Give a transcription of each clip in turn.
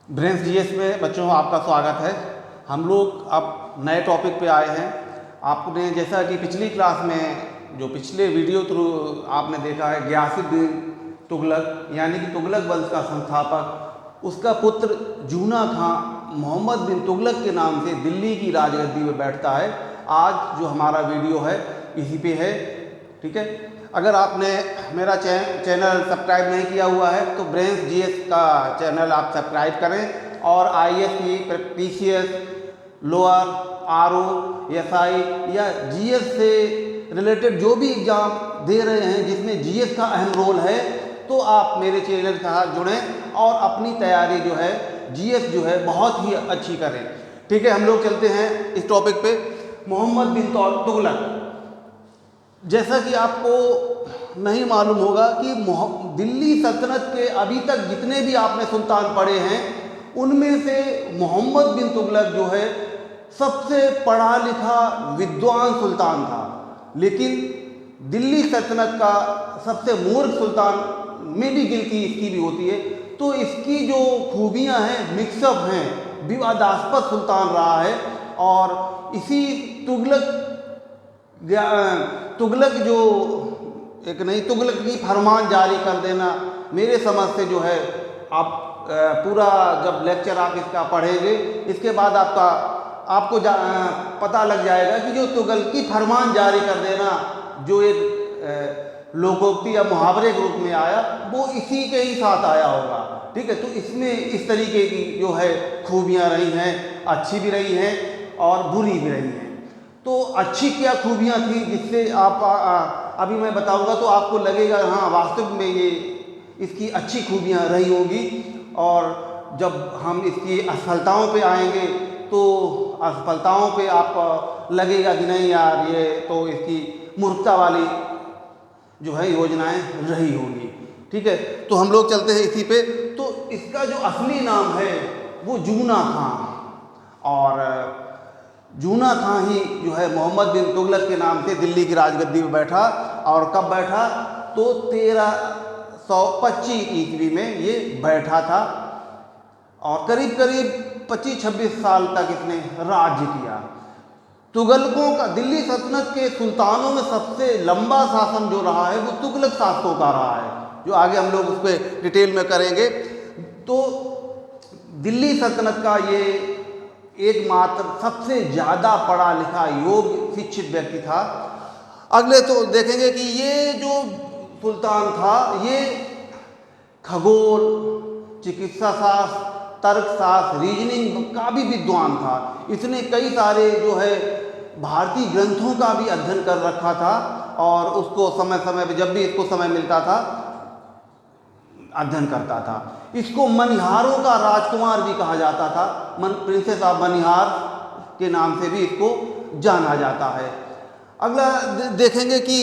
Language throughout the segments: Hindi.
ब्रेन्स जीएस में बच्चों आपका स्वागत है। हम लोग अब नए टॉपिक पे आए हैं। आपने जैसा कि पिछली क्लास में जो पिछले वीडियो थ्रू आपने देखा है, गियासुद्दीन तुगलक यानी कि तुगलक वंश का संस्थापक, उसका पुत्र जूना खां मोहम्मद बिन तुगलक के नाम से दिल्ली की राजगद्दी में बैठता है। आज जो हमारा वीडियो है इसी पे है, ठीक है। अगर आपने मेरा चैनल सब्सक्राइब नहीं किया हुआ है तो ब्रेन्स जीएस का चैनल आप सब्सक्राइब करें और IAS, PCS, lower, RO, SI या जीएस से रिलेटेड जो भी एग्ज़ाम दे रहे हैं जिसमें जीएस का अहम रोल है, तो आप मेरे चैनल के साथ जुड़ें और अपनी तैयारी जो है जीएस जो है बहुत ही अच्छी करें, ठीक है। हम लोग चलते हैं इस टॉपिक पे। मोहम्मद बिन तुगलक, जैसा कि आपको नहीं मालूम होगा कि दिल्ली सल्तनत के अभी तक जितने भी आपने सुल्तान पढ़े हैं उनमें से मोहम्मद बिन तुगलक जो है सबसे पढ़ा लिखा विद्वान सुल्तान था, लेकिन दिल्ली सल्तनत का सबसे मूर्ख सुल्तान में भी गिनती इसकी भी होती है। तो इसकी जो खूबियां हैं, मिक्सअप हैं, विवादास्पद सुल्तान रहा है। और इसी तुगलक जो एक नहीं, तुगलक की फरमान जारी कर देना मेरे समझ से जो है, आप पूरा जब लेक्चर आप इसका पढ़ेंगे इसके बाद आपको पता लग जाएगा कि जो तुगलक की फरमान जारी कर देना जो एक लोकोक्ति या मुहावरे के रूप में आया, वो इसी के ही साथ आया होगा, ठीक है। तो इसमें इस तरीके की जो है खूबियाँ रही हैं, अच्छी भी रही हैं और बुरी भी रही हैं। तो अच्छी क्या खूबियाँ थी जिससे आप अभी मैं बताऊंगा तो आपको लगेगा हाँ वास्तव में ये इसकी अच्छी खूबियाँ रही होंगी। और जब हम इसकी असफलताओं पे आएंगे तो असफलताओं पे आपको लगेगा कि नहीं यार, ये तो इसकी मूर्खता वाली जो है योजनाएं रही होंगी, ठीक है। तो हम लोग चलते हैं इसी पे। तो इसका जो असली नाम है वो जूना खां, और जूना खां ही जो है मोहम्मद बिन तुगलक के नाम से दिल्ली की राजगद्दी में बैठा। और कब बैठा? तो 1325 ईस्वी में ये बैठा था और करीब करीब 25-26 साल तक इसने राज्य किया। तुगलकों का, दिल्ली सल्तनत के सुल्तानों में सबसे लंबा शासन जो रहा है वो तुगलक शासकों का रहा है, जो आगे हम लोग उस पर डिटेल में करेंगे। तो दिल्ली सल्तनत का ये एकमात्र सबसे ज़्यादा पढ़ा लिखा योग्य शिक्षित व्यक्ति था। अगले तो देखेंगे कि ये जो सुल्तान था ये खगोल, चिकित्सा शास्त्र, तर्कशास्त्र, रीजनिंग का भी विद्वान था। इसने कई सारे जो है भारतीय ग्रंथों का भी अध्ययन कर रखा था और उसको समय समय पर जब भी इसको समय मिलता था अध्ययन करता था। इसको मनिहारों का राजकुमार भी कहा जाता था, प्रिंसेस ऑफ मनिहार के नाम से भी इसको जाना जाता है। अगला देखेंगे कि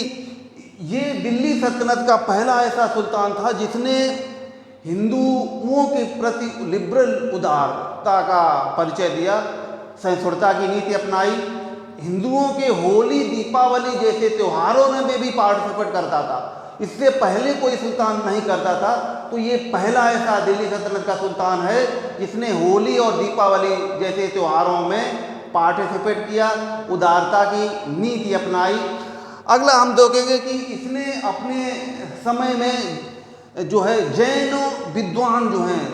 ये दिल्ली सल्तनत का पहला ऐसा सुल्तान था जिसने हिंदुओं के प्रति लिबरल उदारता का परिचय दिया, सहिष्णुता की नीति अपनाई, हिंदुओं के होली, दीपावली जैसे त्योहारों में भी पार्टिसिपेट करता था। इससे पहले कोई सुल्तान नहीं करता था, तो ये पहला ऐसा दिल्ली सल्तनत का सुल्तान है जिसने होली और दीपावली जैसे त्योहारों में पार्टिसिपेट किया, उदारता की नीति अपनाई। अगला हम देखेंगे कि इसने अपने समय में जो है जैन विद्वान जो हैं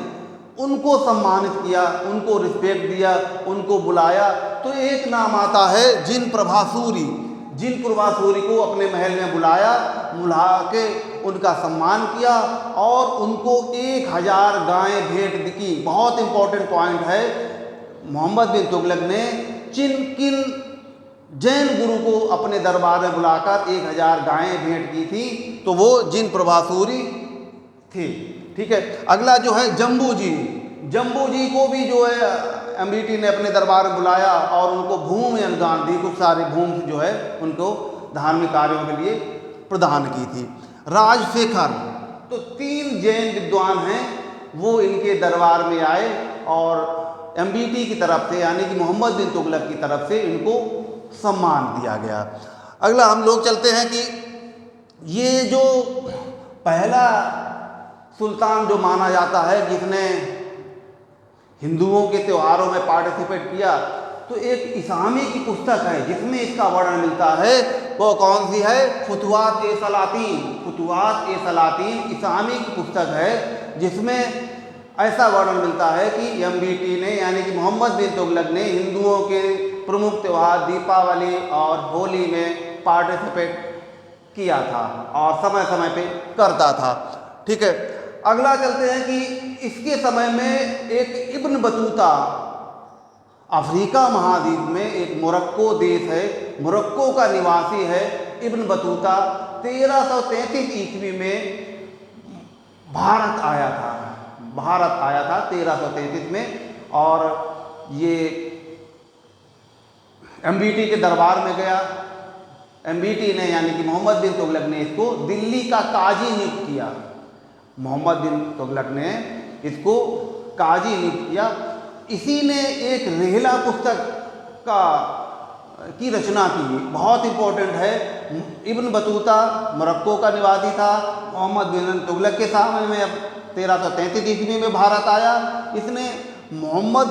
उनको सम्मानित किया, उनको रिस्पेक्ट दिया, उनको बुलाया। तो एक नाम आता है जिन प्रभासूरी। जिन प्रभासूरी को अपने महल में बुला के उनका सम्मान किया और उनको 1000 गायें भेंट की। बहुत इंपॉर्टेंट पॉइंट है, मोहम्मद बिन तुगलक ने किन जैन गुरु को अपने दरबार में बुलाकर 1000 गायें भेंट की थी, तो वो जिन प्रभासूरी थे, ठीक है। अगला जो है जम्बू जी। जम्बू जी को भी जो है एमबीटी ने अपने दरबार में बुलाया और उनको भूमि अनुदान दी, कुछ सारी भूमि जो है उनको धार्मिक कार्यों के लिए प्रदान की थी। राजशेखर, तो 3 जैन विद्वान हैं, वो इनके दरबार में आए और एमबीटी की तरफ से यानी कि मोहम्मद बिन तुगलक की तरफ से इनको सम्मान दिया गया। अगला हम लोग चलते हैं कि ये जो पहला सुल्तान जो माना जाता है जिसने हिंदुओं के त्योहारों में पार्टिसिपेट किया। तो एक इस्लामी की पुस्तक है जिसमें इसका वर्णन मिलता है, वो कौन सी है? फुतुहात ए सलातीन। फुतुहात ए सलातीन इस्लामी की पुस्तक है जिसमें ऐसा वर्णन मिलता है कि एमबीटी ने यानी कि मोहम्मद बिन तुगलक ने हिंदुओं के प्रमुख त्यौहार दीपावली और होली में पार्टिसिपेट किया था और समय समय पे करता था। ठीक है, अगला चलते हैं कि इसके समय में एक इब्न बतूता, अफ्रीका महाद्वीप में एक मोरक्को देश है, मोरक्को का निवासी है इब्न बतूता, 1333 ईस्वी में भारत आया था। भारत आया था 1333 में, और ये एमबीटी के दरबार में गया। एमबीटी ने यानी कि मोहम्मद बिन तुगलक ने इसको दिल्ली का काजी नियुक्त किया। मोहम्मद बिन तुगलक ने इसको काजी नियुक्त किया। इसी ने एक रेहला पुस्तक की रचना की, बहुत इंपॉर्टेंट है। इब्न बतूता मोरक्को का निवासी था, मोहम्मद बिन तुगलक के सामने में अब 1333 ईस्वी में भारत आया। इसने मोहम्मद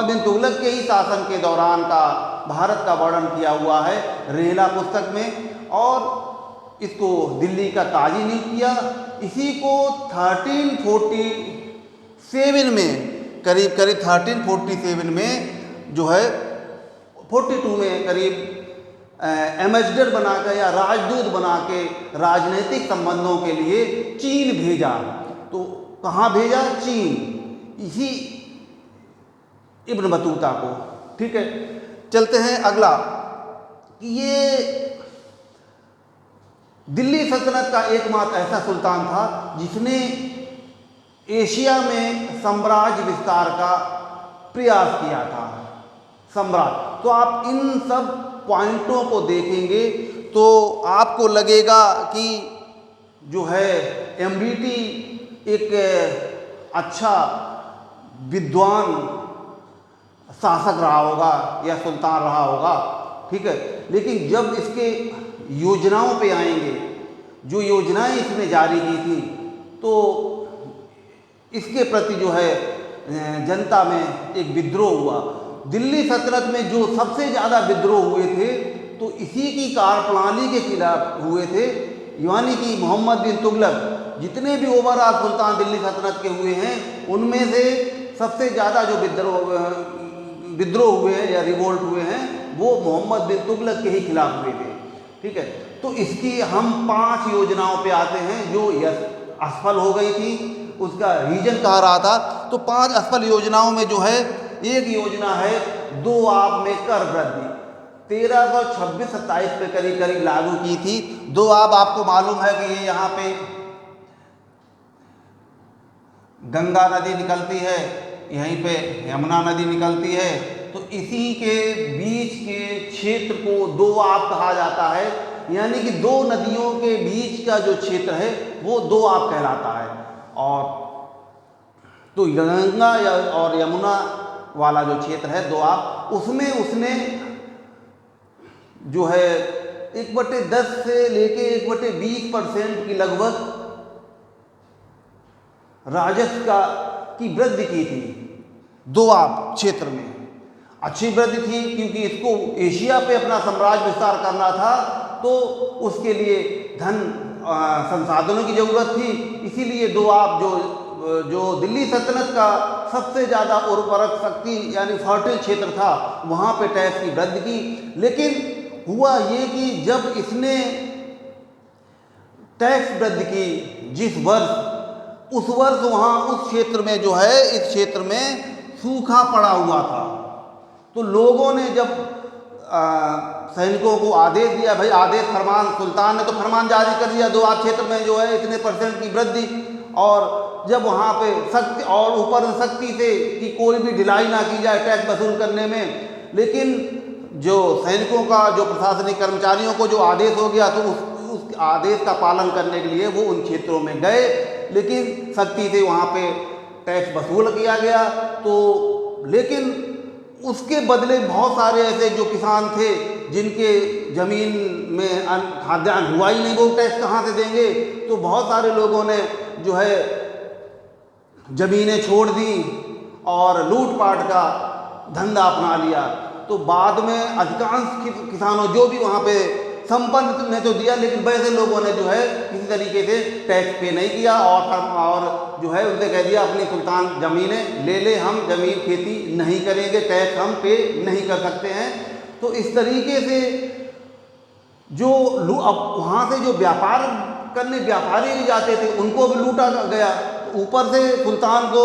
बिन तुगलक के ही शासन के दौरान का भारत का वर्णन किया हुआ है रेहला पुस्तक में, और इसको दिल्ली का काजी नियुक्त किया। इसी को 1347 में करीब 1347 में जो है 42 में करीब एम्बेसडर बना के या राजदूत बना के राजनीतिक संबंधों के लिए चीन भेजा। तो कहाँ भेजा? चीन, इसी इब्न बतूता को। ठीक है, चलते हैं अगला कि ये दिल्ली सल्तनत का एकमात्र ऐसा सुल्तान था जिसने एशिया में साम्राज्य विस्तार का प्रयास किया था। सम्राट, तो आप इन सब पॉइंटों को देखेंगे तो आपको लगेगा कि जो है एमबीटी एक अच्छा विद्वान शासक रहा होगा या सुल्तान रहा होगा। ठीक है, लेकिन जब इसके योजनाओं पे आएंगे, जो योजनाएं इसने जारी की थी, तो इसके प्रति जो है जनता में एक विद्रोह हुआ। दिल्ली सल्तनत में जो सबसे ज़्यादा विद्रोह हुए थे तो इसी की कार्यप्रणाली के खिलाफ हुए थे, यानी कि मोहम्मद बिन तुगलक जितने भी ओवरऑल सुल्तान दिल्ली सल्तनत के हुए हैं उनमें से सबसे ज़्यादा जो विद्रोह हुए हैं या रिवोल्ट हुए हैं वो मोहम्मद बिन तुगलक के ही खिलाफ हुए थे। ठीक है, तो इसकी हम 5 योजनाओं पे आते हैं जो असफल हो गई थी, उसका रीजन कहा रहा था। तो 5 असफल योजनाओं में जो है एक योजना है दोआब में कर वृद्धि, 1326-27 पे करीब करीब लागू की थी। दोआब आपको मालूम है कि ये यहाँ पे गंगा नदी निकलती है, यहीं पे यमुना नदी निकलती है, तो इसी के बीच के क्षेत्र को दोआब कहा जाता है, यानी कि 2 नदियों के बीच का जो क्षेत्र है वो दोआब कहलाता है। और तो गंगा और यमुना वाला जो क्षेत्र है दोआब, उसमें उसने जो है 1/10 से लेके 1/20% की लगभग राजस्व की वृद्धि की थी दोआब क्षेत्र में। अच्छी वृद्धि थी क्योंकि इसको एशिया पे अपना साम्राज्य विस्तार करना था, तो उसके लिए धन संसाधनों की ज़रूरत थी। इसीलिए दोआब जो दिल्ली सल्तनत का सबसे ज़्यादा उर्वरक शक्ति यानी फर्टाइल क्षेत्र था, वहाँ पे टैक्स की वृद्धि की। लेकिन हुआ ये कि जब इसने टैक्स वृद्धि की जिस वर्ष, उस वर्ष वहाँ उस क्षेत्र में जो है इस क्षेत्र में सूखा पड़ा हुआ था। तो लोगों ने जब सैनिकों को आदेश दिया, भाई आदेश फरमान, सुल्तान ने तो फरमान जारी कर दिया दोआब क्षेत्र में जो है इतने % की वृद्धि, और जब वहाँ पे सख्ती और ऊपर सख्ती से कि कोई भी ढिलाई ना की जाए टैक्स वसूल करने में। लेकिन जो सैनिकों का, जो प्रशासनिक कर्मचारियों को जो आदेश हो गया तो उस आदेश का पालन करने के लिए वो उन क्षेत्रों में गए, लेकिन सख्ती से वहाँ पे टैक्स वसूल किया गया। तो लेकिन उसके बदले बहुत सारे ऐसे जो किसान थे जिनके ज़मीन में खाद्यान्न हुआ ही नहीं, वो टैक्स कहाँ से देंगे। तो बहुत सारे लोगों ने जो है ज़मीनें छोड़ दी और लूटपाट का धंधा अपना लिया। तो बाद में अधिकांश किसानों जो भी वहाँ पे संपन्न ने तो दिया, लेकिन वैसे लोगों ने जो है किसी तरीके से टैक्स पे नहीं किया और जो है उनसे कह दिया अपनी सुल्तान ज़मीनें ले ले, हम ज़मीन खेती नहीं करेंगे, टैक्स हम पे नहीं कर सकते हैं। तो इस तरीके से जो अब वहाँ से जो व्यापार करने व्यापारी भी जाते थे उनको भी लूटा गया। ऊपर से सुल्तान को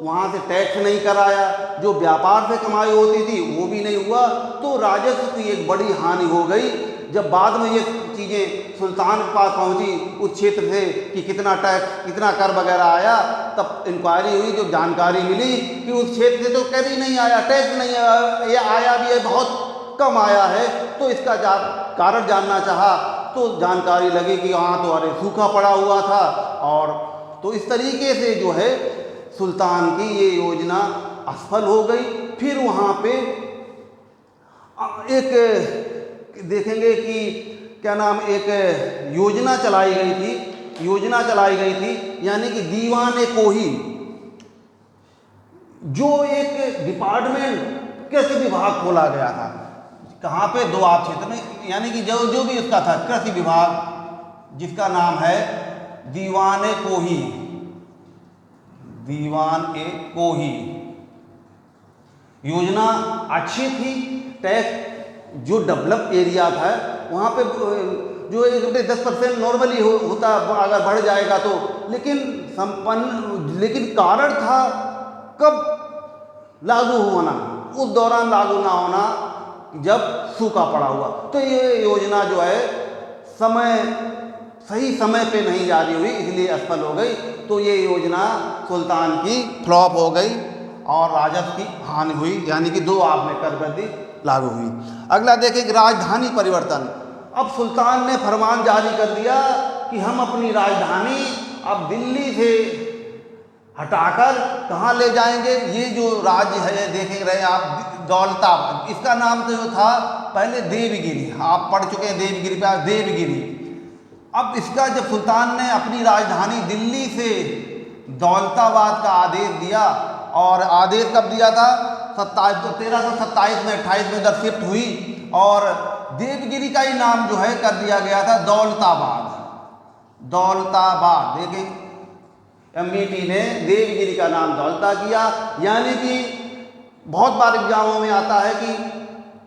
वहाँ से टैक्स नहीं कराया, जो व्यापार से कमाई होती थी वो भी नहीं हुआ। तो राजस्व की एक बड़ी हानि हो गई। जब बाद में ये चीज़ें सुल्तान के पास पहुँची उस क्षेत्र से कि कितना टैक्स कितना कर वगैरह आया, तब इंक्वायरी हुई, जो जानकारी मिली कि उस क्षेत्र से तो कर ही नहीं आया, टैक्स नहीं आया, ये आया भी है बहुत कम आया है। तो इसका कारण जानना चाहा तो जानकारी लगी कि हाँ तो अरे सूखा पड़ा हुआ था। और तो इस तरीके से जो है सुल्तान की ये योजना असफल हो गई। फिर वहाँ पे एक देखेंगे कि क्या नाम एक योजना चलाई गई थी यानी कि दीवाने कोही, जो एक डिपार्टमेंट कृषि विभाग खोला गया था। कहाँ पे? दोआब क्षेत्र में, यानी कि जो भी उसका था कृषि विभाग, जिसका नाम है दीवाने कोही। योजना अच्छी थी। टैक्स जो डेवलप एरिया था वहाँ पे जो 10% नॉर्मली होता अगर बढ़ जाएगा तो, लेकिन कारण था कब लागू होना, उस दौरान लागू ना होना जब सूखा पड़ा हुआ। तो ये योजना जो है सही समय पे नहीं जारी हुई, इसलिए असफल हो गई। तो ये योजना सुल्तान की फ्लॉप हो गई और राजस्व की हानि हुई, यानी कि दोआब में करबंदी लागू हुई। अगला देखें राजधानी परिवर्तन। अब सुल्तान ने फरमान जारी कर दिया कि हम अपनी राजधानी अब दिल्ली से हटाकर कहाँ ले जाएंगे। ये जो राज्य है देख रहे हैं आप, दौलताबाद, इसका नाम तो जो था पहले देवगिरी, आप पढ़ चुके हैं देवगिरी पे, देवगिरी। अब इसका जब सुल्तान ने अपनी राजधानी दिल्ली से दौलताबाद का आदेश दिया, और आदेश कब दिया था? 1327 में 28 में इधर शिफ्ट हुई, और देवगिरी का ही नाम जो है कर दिया गया था दौलताबाद। देखें एमईटी ने देवगिरी का नाम दौलता किया। यानी कि बहुत बार एग्जामों में आता है कि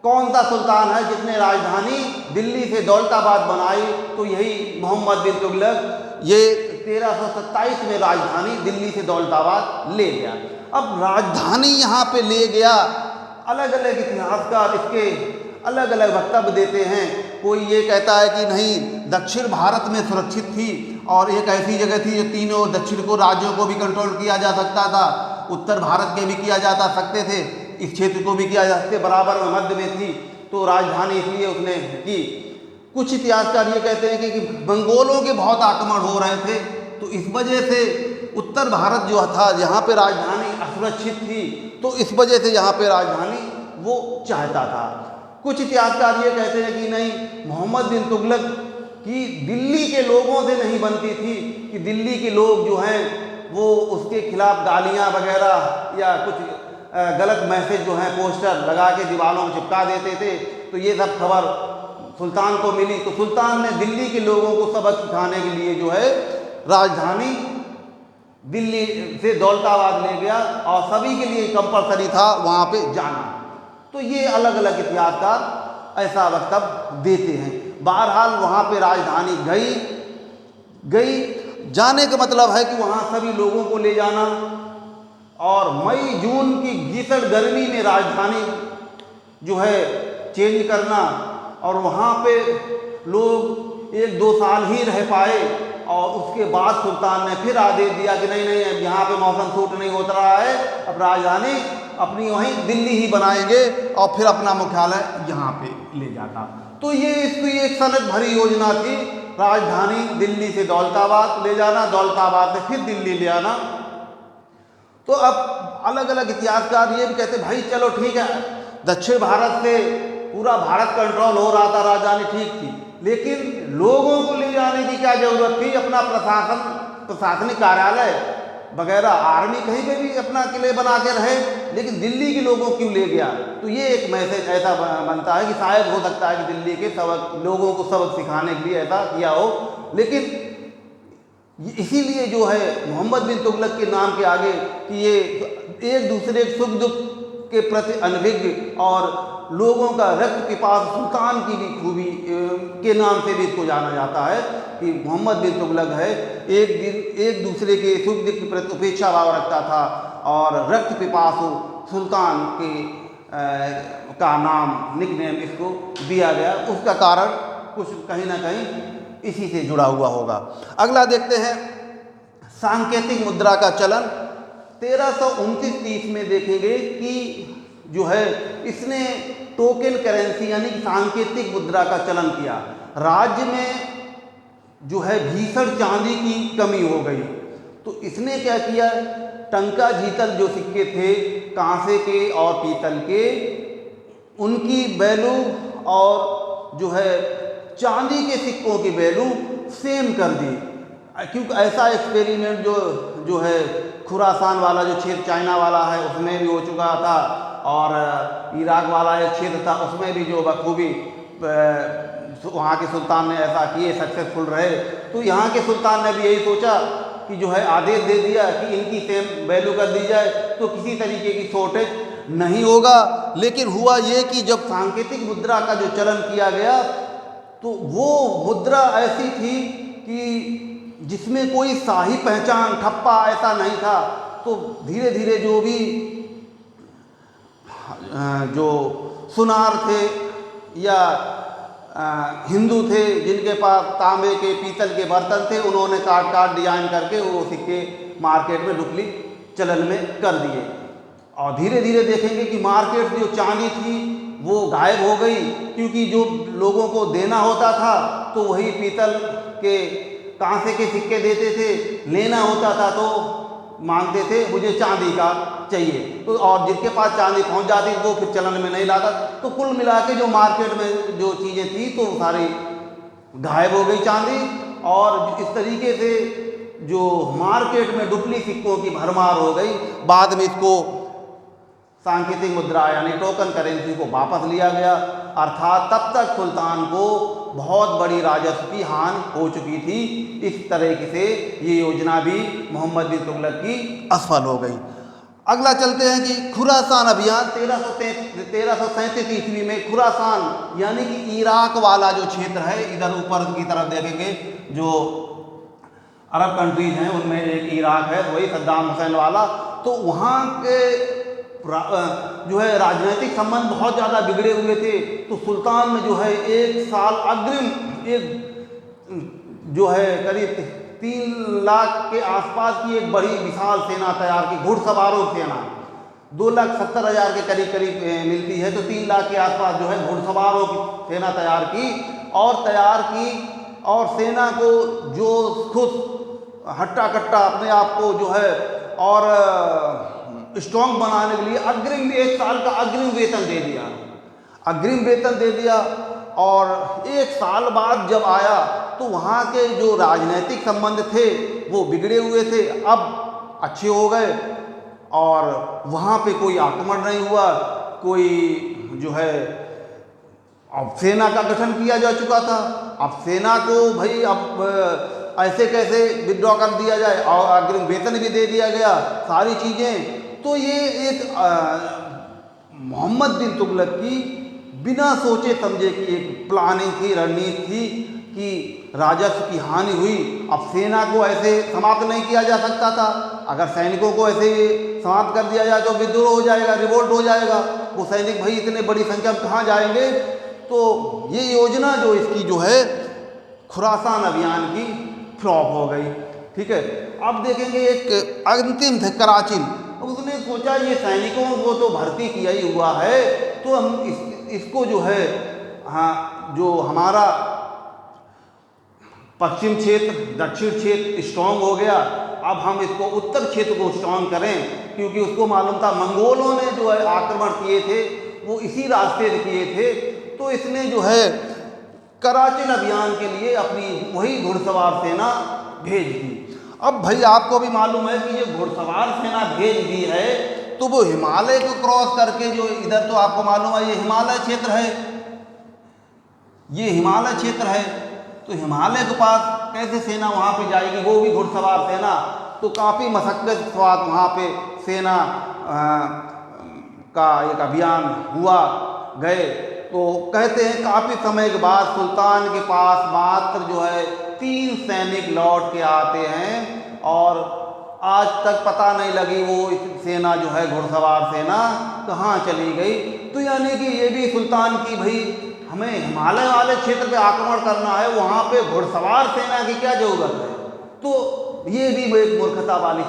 कौन सा सुल्तान है जिसने राजधानी दिल्ली से दौलताबाद बनाई, तो यही मोहम्मद बिन तुगलक, ये 1327 में राजधानी दिल्ली से दौलताबाद ले गया। अब राजधानी यहाँ पे ले गया, अलग अलग इतिहासकार इसके अलग अलग वक्तव्य देते हैं। कोई ये कहता है कि नहीं, दक्षिण भारत में सुरक्षित थी और एक ऐसी जगह थी जो तीनों दक्षिण को राज्यों को भी कंट्रोल किया जा सकता था, उत्तर भारत के भी किया जा सकते थे, इस क्षेत्र को भी किया जा सकते, बराबर में मध्य में थी, तो राजधानी इसलिए उसने की। कुछ इतिहासकार ये कहते हैं कि मंगोलों के बहुत आक्रमण हो रहे थे, तो इस वजह से उत्तर भारत जो था यहाँ पे राजधानी असुरक्षित थी, तो इस वजह से यहाँ पे राजधानी वो चाहता था। कुछ इतिहासकार ये कहते हैं कि नहीं, मोहम्मद बिन तुगलक की दिल्ली के लोगों से नहीं बनती थी, कि दिल्ली के लोग जो हैं वो उसके खिलाफ गालियाँ वगैरह या कुछ गलत मैसेज जो हैं पोस्टर लगा के दीवारों में चिपका देते थे। तो ये सब खबर सुल्तान को मिली, तो सुल्तान ने दिल्ली के लोगों को सबक सिखाने के लिए जो है राजधानी दिल्ली से दौलताबाद ले गया, और सभी के लिए कंपलसरी था वहाँ पे जाना। तो ये अलग अलग इतिहासकार ऐसा वक्तव्य देते हैं। बहरहाल वहाँ पे राजधानी गई। जाने का मतलब है कि वहाँ सभी लोगों को ले जाना, और मई जून की भीषण गर्मी में राजधानी जो है चेंज करना, और वहाँ पे लोग 1-2 साल ही रह पाए, और उसके बाद सुल्तान ने फिर आदेश दिया कि नहीं यहाँ पे मौसम सूट नहीं होता रहा है, अब राजधानी अपनी वहीं दिल्ली ही बनाएंगे, और फिर अपना मुख्यालय यहाँ पे ले जाता। तो ये इसकी एक सनद भरी योजना थी, राजधानी दिल्ली से दौलताबाद ले जाना, दौलताबाद से फिर दिल्ली ले आना। तो अब अलग अलग इतिहासकार ये भी कहते भाई चलो ठीक है, दक्षिण भारत से पूरा भारत कंट्रोल हो रहा था, राजधानी ठीक थी, लेकिन लोगों को ले जाने की क्या जरूरत थी? अपना प्रशासनिक कार्यालय वगैरह आर्मी कहीं पे भी अपना किले बना के रहे, लेकिन दिल्ली के लोगों क्यों ले गया? तो ये एक मैसेज ऐसा बनता है कि शायद हो सकता है कि दिल्ली के लोगों को सबक सिखाने के लिए ऐसा किया हो। लेकिन इसीलिए जो है मोहम्मद बिन तुगलक के नाम के आगे कि ये एक दूसरे के सुख दुख के प्रति अनभिज्ञ और लोगों का रक्त पिपास सुल्तान की भी खूबी के नाम से भी इसको जाना जाता है कि मोहम्मद बिन तुगलक है एक दूसरे के सुख दुख के प्रति उपेक्षा भाव रखता था और रक्त पिपासु सुल्तान के का नाम निकनेम इसको दिया गया। उसका कारण कुछ कहीं ना कहीं इसी से जुड़ा हुआ होगा। अगला देखते हैं सांकेतिक मुद्रा का चलन। 1329-30 में देखेंगे कि जो है इसने टोकन करेंसी यानी कि सांकेतिक मुद्रा का चलन किया। राज्य में जो है भीषण चांदी की कमी हो गई, तो इसने क्या किया, टंका जीतल जो सिक्के थे कांसे के और पीतल के, उनकी वैल्यू और जो है चांदी के सिक्कों की वैल्यू सेम कर दी। क्योंकि ऐसा एक्सपेरिमेंट जो है खुरासान वाला जो क्षेत्र चाइना वाला है उसमें भी हो चुका था, और इराक वाला एक क्षेत्र था उसमें भी जो बखूबी वहाँ के सुल्तान ने ऐसा किए, सक्सेसफुल रहे। तो यहाँ के सुल्तान ने भी यही सोचा कि जो है आदेश दे दिया कि इनकी सेम वैल्यू कर दी जाए, तो किसी तरीके की शॉर्टेज नहीं होगा। लेकिन हुआ ये कि जब सांकेतिक मुद्रा का जो चलन किया गया तो वो मुद्रा ऐसी थी कि जिसमें कोई शाही पहचान ठप्पा ऐसा नहीं था। तो धीरे धीरे जो भी जो सुनार थे या हिंदू थे जिनके पास तांबे के पीतल के बर्तन थे, उन्होंने काट डिजाइन करके वो सिक्के मार्केट में डुप्ली चलन में कर दिए। और धीरे धीरे देखेंगे कि मार्केट जो चांदी थी वो गायब हो गई, क्योंकि जो लोगों को देना होता था तो वही पीतल के कांसे के सिक्के देते थे, लेना होता था तो मांगते थे मुझे चांदी का चाहिए, तो और जिसके पास चांदी पहुंच जाती वो फिर चलन में नहीं लाता। तो कुल मिला के जो मार्केट में जो चीज़ें थी तो सारी गायब हो गई चांदी, और इस तरीके से जो मार्केट में डुप्ली सिक्कों की भरमार हो गई। बाद में इसको सांकेतिक मुद्रा यानी टोकन करेंसी को वापस लिया गया। अर्थात तब तक सुल्तान को बहुत बड़ी राजस्व की हानि हो चुकी थी। इस तरीके से ये योजना भी मोहम्मद बिन तुगलक की असफल हो गई। अगला चलते हैं कि खुरासान अभियान। 1337 ईस्वी में खुरासान यानी कि इराक वाला जो क्षेत्र है, इधर ऊपर की तरफ देखेंगे जो अरब कंट्रीज हैं उनमें एक इराक है, वही सद्दाम हुसैन वाला। तो वहाँ के जो है राजनीतिक संबंध बहुत ज़्यादा बिगड़े हुए थे। तो सुल्तान ने जो है एक साल अग्रिम जो है करीब 3 लाख के आसपास की एक बड़ी विशाल सेना तैयार की, घुड़सवारों सेना 2,70,000 के करीब मिलती है, तो 3 लाख के आसपास जो है घुड़सवारों की सेना तैयार की और सेना को जो खुद हट्टा कट्टा अपने आप को जो है और स्ट्रॉन्ग बनाने के लिए अग्रिम 1 साल का अग्रिम वेतन दे दिया। और 1 साल बाद जब आया तो वहाँ के जो राजनीतिक संबंध थे वो बिगड़े हुए थे, अब अच्छे हो गए और वहाँ पे कोई आक्रमण नहीं हुआ। कोई जो है अब सेना का गठन किया जा चुका था। अब सेना को भाई अब ऐसे कैसे विड्रॉ कर दिया जाए, और अग्रिम वेतन भी दे दिया गया, सारी चीज़ें। तो ये एक मोहम्मद बिन तुगलक की बिना सोचे समझे की एक प्लानिंग थी, रणनीति थी कि राजस्व की हानि हुई। अब सेना को ऐसे समाप्त नहीं किया जा सकता था। अगर सैनिकों को ऐसे समाप्त कर दिया जाए तो विद्रोह हो जाएगा, रिवोल्ट हो जाएगा। वो सैनिक भाई इतने बड़ी संख्या में कहाँ जाएंगे। तो ये योजना जो इसकी जो है खुरासान अभियान की फ्लॉप हो गई। ठीक है, अब देखेंगे एक अंतिम थे कराची। उसने सोचा ये सैनिकों को तो भर्ती किया ही हुआ है, तो हम इसको जो है जो हमारा पश्चिम क्षेत्र दक्षिण क्षेत्र स्ट्रॉन्ग हो गया, अब हम इसको उत्तर क्षेत्र को स्ट्रॉन्ग करें, क्योंकि उसको मालूम था मंगोलों ने जो है आक्रमण किए थे वो इसी रास्ते से किए थे। तो इसने जो है कराची अभियान के लिए अपनी वही घुड़सवार सेना भेज दी। अब भाई आपको भी मालूम है कि ये घुड़सवार सेना भेज दी है, तो वो हिमालय को क्रॉस करके जो इधर, तो आपको मालूम है ये हिमालय क्षेत्र है, ये हिमालय क्षेत्र है, तो हिमालय के पास कैसे सेना वहाँ पे जाएगी, वो भी घुड़सवार सेना। तो काफ़ी मशक्क़त के बाद वहाँ पे सेना का एक अभियान हुआ, गए। तो कहते हैं काफ़ी समय के बाद सुल्तान के पास मात्र जो है 3 सैनिक लौट के आते हैं, और आज तक पता नहीं लगी वो सेना जो है घुड़सवार सेना कहाँ चली गई। तो यानी कि ये भी सुल्तान की, भाई हमें हिमालय वाले क्षेत्र पे आक्रमण करना है, वहाँ पे घुड़सवार सेना की क्या ज़रूरत है। तो ये भी एक मूर्खता वाली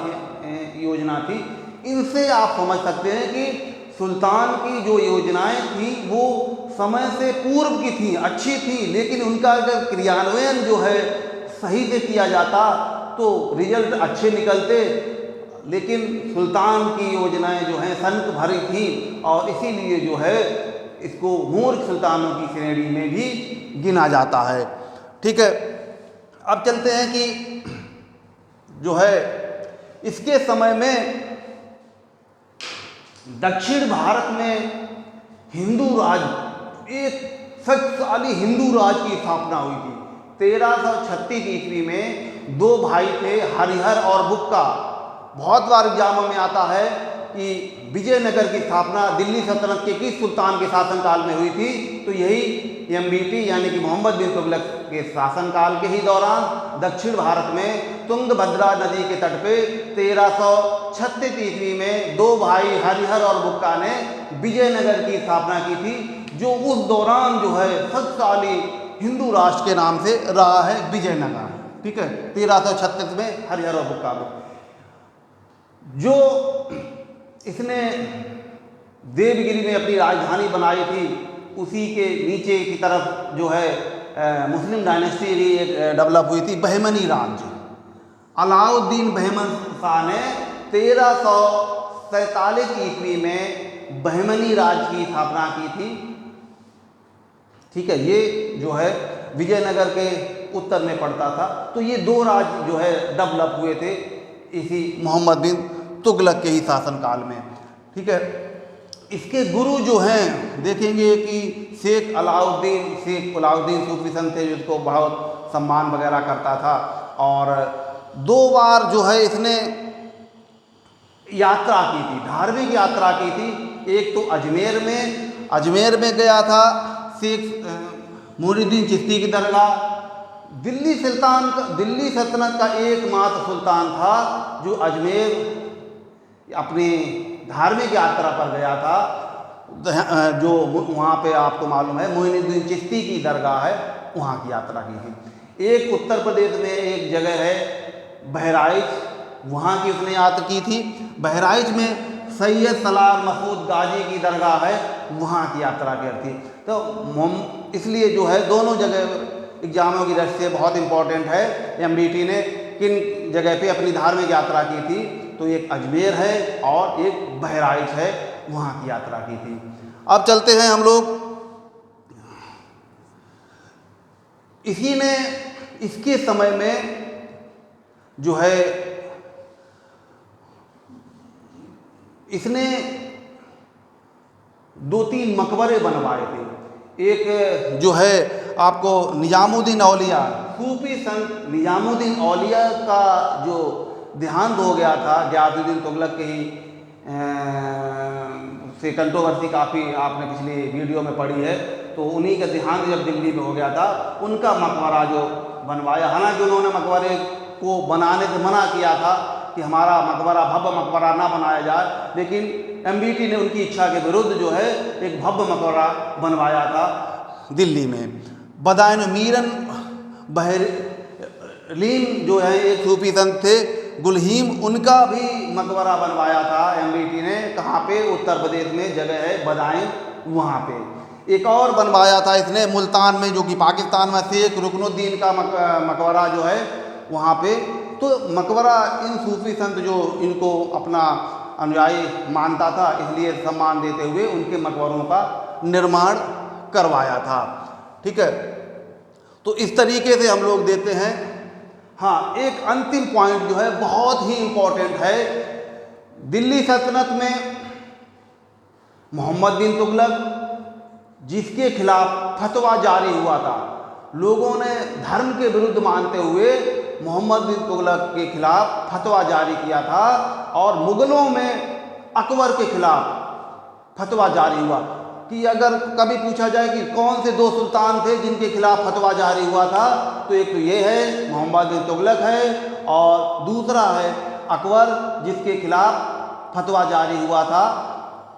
योजना थी। इनसे आप समझ सकते हैं कि सुल्तान की जो योजनाएं थी वो समय से पूर्व की थी, अच्छी थी, लेकिन उनका अगर क्रियान्वयन जो है सही से किया जाता तो रिजल्ट अच्छे निकलते। लेकिन सुल्तान की योजनाएं जो हैं संक भरी थी, और इसीलिए जो है इसको मूर्ख सुल्तानों की श्रेणी में भी गिना जाता है। ठीक है, अब चलते हैं कि जो है इसके समय में दक्षिण भारत में हिंदू राज, एक शक्तिशाली हिंदू राज की स्थापना हुई थी। 1336 ईस्वी में 2 भाई थे, हरिहर और बुक्का। बहुत बार एग्जाम में आता है कि विजयनगर की स्थापना दिल्ली सल्तनत के किस सुल्तान के शासनकाल में हुई थी, तो यही MBT यानी कि मोहम्मद बिन तुगलक के शासनकाल के ही दौरान दक्षिण भारत में तुंगभद्रा नदी के तट पे 1336 ईस्वी में 2 भाई हरिहर और बुक्का ने विजयनगर की स्थापना की थी, जो उस दौरान जो है शक्तिशाली हिंदू राष्ट्र के नाम से रहा है, विजयनगर। ठीक है, 1336 में हरिहर और बुक्का को, जो इसने देवगिरी में अपनी राजधानी बनाई थी, उसी के नीचे की तरफ जो है मुस्लिम डायनेस्टी भी एक डेवलप हुई थी, बहमनी राज्य। अलाउद्दीन बहमन शाह ने 1347 ईस्वी में बहमनी राज्य की स्थापना की थी। ठीक है, ये जो है विजयनगर के उत्तर में पड़ता था। तो ये 2 राज्य जो है डेवलप हुए थे इसी मोहम्मद बिन तुगलक के ही शासनकाल में। ठीक है, इसके गुरु जो हैं देखेंगे कि शेख अलाउद्दीन सूफी संत थे, जिसको बहुत सम्मान वगैरह करता था, और 2 बार जो है इसने यात्रा की थी, धार्मिक यात्रा की थी। एक तो अजमेर में गया था शेख मोइनुद्दीन चिश्ती की दरगाह। दिल्ली सल्तनत का एकमात्र सुल्तान था जो अजमेर अपनी धार्मिक यात्रा पर गया था, जो वहाँ पे आपको मालूम है मोइनुद्दीन चिश्ती की दरगाह है, वहाँ की यात्रा की थी। एक उत्तर प्रदेश में एक जगह है बहराइच, वहाँ की उसने यात्रा की थी। बहराइच में सैयद सलार महमूद गाजी की दरगाह है, वहाँ की यात्रा की थी। तो इसलिए जो है दोनों जगह एग्जामों की दृष्टि से बहुत इम्पोर्टेंट है, MBT ने किन जगह पे अपनी धार्मिक यात्रा की थी, तो एक अजमेर है और एक बहराइच है, वहाँ की यात्रा की थी। अब चलते हैं हम लोग, इसी ने इसके समय में जो है इसने 2-3 मकबरे बनवाए थे। एक जो है आपको निजामुद्दीन औलिया, सूफी संत निजामुद्दीन औलिया का जो देहांत हो गया था, गियासुद्दीन तुगलक के ही से कंट्रोवर्सी काफ़ी आपने पिछली वीडियो में पढ़ी है। तो उन्हीं का देहांत जब दिल्ली में हो गया था, उनका मकबरा जो बनवाया, हालांकि उन्होंने मकबरे को बनाने से मना किया था कि हमारा मकबरा भव्य मकबरा ना बनाया जाए, लेकिन MBT ने उनकी इच्छा के विरुद्ध जो है एक भव्य मकबरा बनवाया था दिल्ली में। बदायन मीरन बहरीन जो है एक सूफी संत थे, गुलहीम, उनका भी मकबरा बनवाया था MBT ने। कहाँ पे? उत्तर प्रदेश में जगह है बदायन, वहाँ पे। एक और बनवाया था इसने मुल्तान में, जो कि पाकिस्तान में, शेख रुकनुद्दीन का मकबरा जो है वहाँ पे। तो मकबरा इन सूफी संत जो इनको अपना अनुयायी मानता था, इसलिए सम्मान देते हुए उनके मकबरों का निर्माण करवाया था। ठीक है, तो इस तरीके से हम लोग देते हैं हाँ, एक अंतिम पॉइंट जो है बहुत ही इम्पोर्टेंट है। दिल्ली सल्तनत में मोहम्मद बिन तुगलक, जिसके खिलाफ फतवा जारी हुआ था, लोगों ने धर्म के विरुद्ध मानते हुए मोहम्मद बिन तुगलक के खिलाफ फतवा जारी किया था, और मुगलों में अकबर के खिलाफ फतवा जारी हुआ कि अगर कभी पूछा जाए कि कौन से दो सुल्तान थे जिनके खिलाफ फतवा जारी हुआ था, तो एक तो ये है मोहम्मद बिन तुगलक है, और दूसरा है अकबर, जिसके खिलाफ फतवा जारी हुआ था।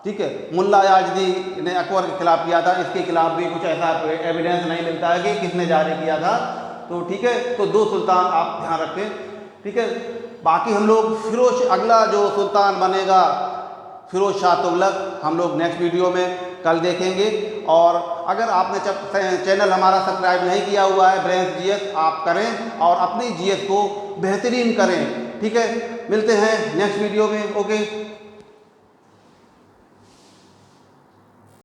ठीक है, मुल्ला याजदी ने अकबर के खिलाफ किया था, इसके खिलाफ भी कुछ ऐसा एविडेंस नहीं मिलता है कि किसने जारी किया था। तो ठीक है, तो दो सुल्तान आप ध्यान रखें। ठीक है, बाकी हम लोग अगला जो सुल्तान बनेगा फिरोज शाह तुगलक, हम लोग नेक्स्ट वीडियो में कल देखेंगे। और अगर आपने चैनल हमारा सब्सक्राइब नहीं किया हुआ है ब्रेंस जीएस, आप करें और अपनी जीएस को बेहतरीन करें। ठीक है, मिलते हैं नेक्स्ट वीडियो में। ओके।